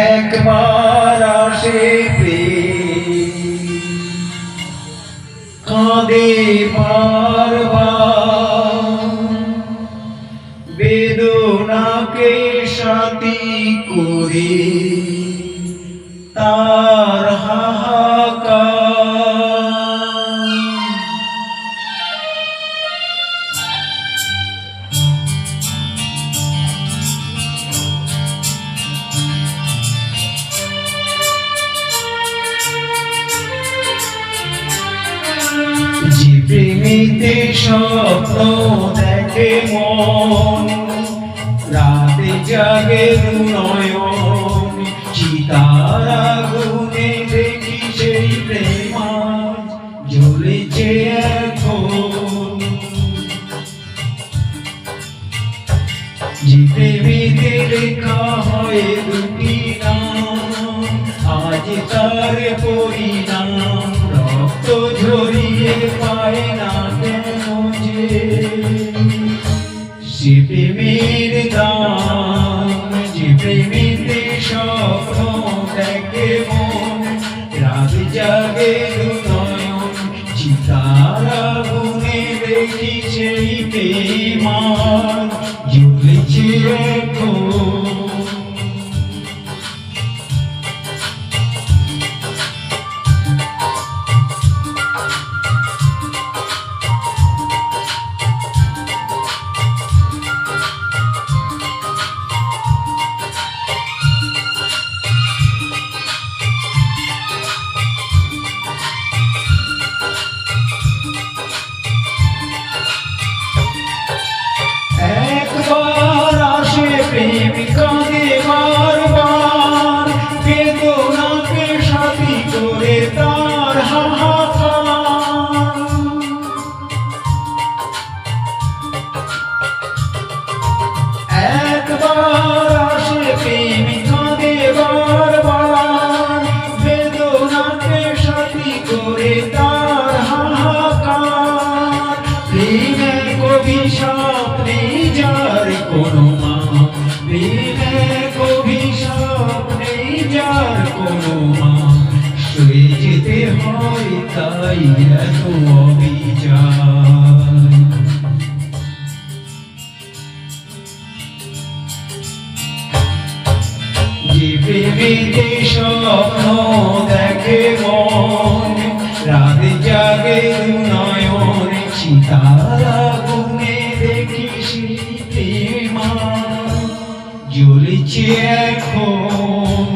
একবার আসে প্রেম কাঁদে বারবার, বেদনাকে সাথী করে তার হাহাকার। যে প্রেমেতে স্বপ্ন দেখে মন, রাতে জাগে নয়ন, চিতার আগুনে দেখি সেই প্রেম আজ জ্বলেছে এখন। যে প্রেমেতে লেখা হয় দুটি নাম, আজ তার পরিণাম রক্ত ঝরিয়ে পায় না কেন যে সে প্রেমের দাম। যে প্রেমেতে স্বপ্ন দেখে মন, রাত জাগে নয়ন, চিতার আগুনে দেখি সেই প্রেম আজ জ্বলেছে এখন। একবার আসে প্রেম কাঁদে বারবার, বেদনাকে সাথী করে তার হাহাকার। একবার আসে প্রেম কাঁদে বারবার, বেদনাকে সাথী করে তার হাহাকার। প্রেমে অভিশাপ নেই যার কোনো মা, প্রেমে অভিশাপ নেই যার কোনো মা, সয়ে যেতে হয় তাই এত অভিযান। যে প্রেমেতে স্বপ্ন দেখে মন, রাত জাগে নয়ন, চিতার আগুনে দেখি সেই প্রেম আজ জ্বলেছে এখন।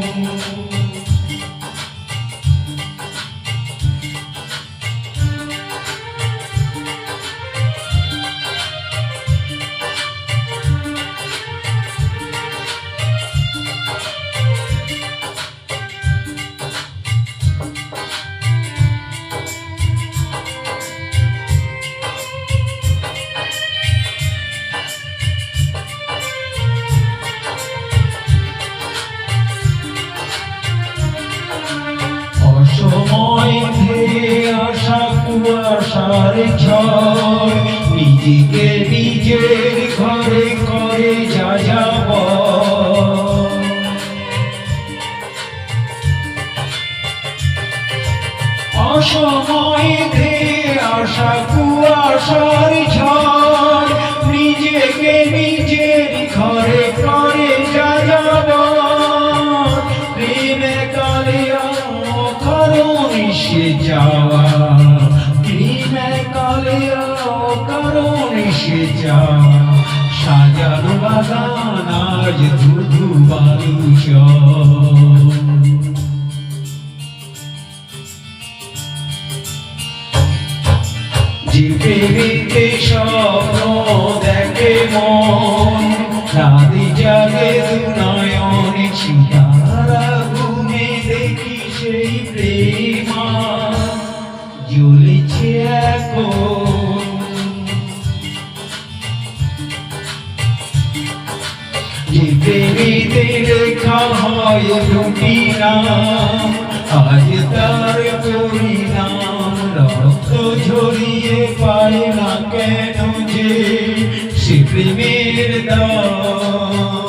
অসময় ধেয়ে আসা কুয়াশার ঝড়, নিজেকে নিজের ঘরে করে যাযাব। অসময় ধেয়ে আসা কুয়াশার ঝড়, নিজেকে নিজের ঘরে করে যাযাব। প্রেমে কালে সে যাওয়া, প্রেমে কালে কারণ সে যাওয়া, সাজানো বাগান আজ ধুধু বালুচর। যে প্রেমেতে স্বপ্ন দেখে মন, রাত জাগে নয়ন, চিতার আগুনে দেখি সেই প্রেম আজ জ্বলেছে এখন। যে প্রেমেতে লেখা হয় দুটি নাম, আজ তার পরিণাম রক্ত ঝরিয়ে পায় না কেন যে সে প্রেমের দাম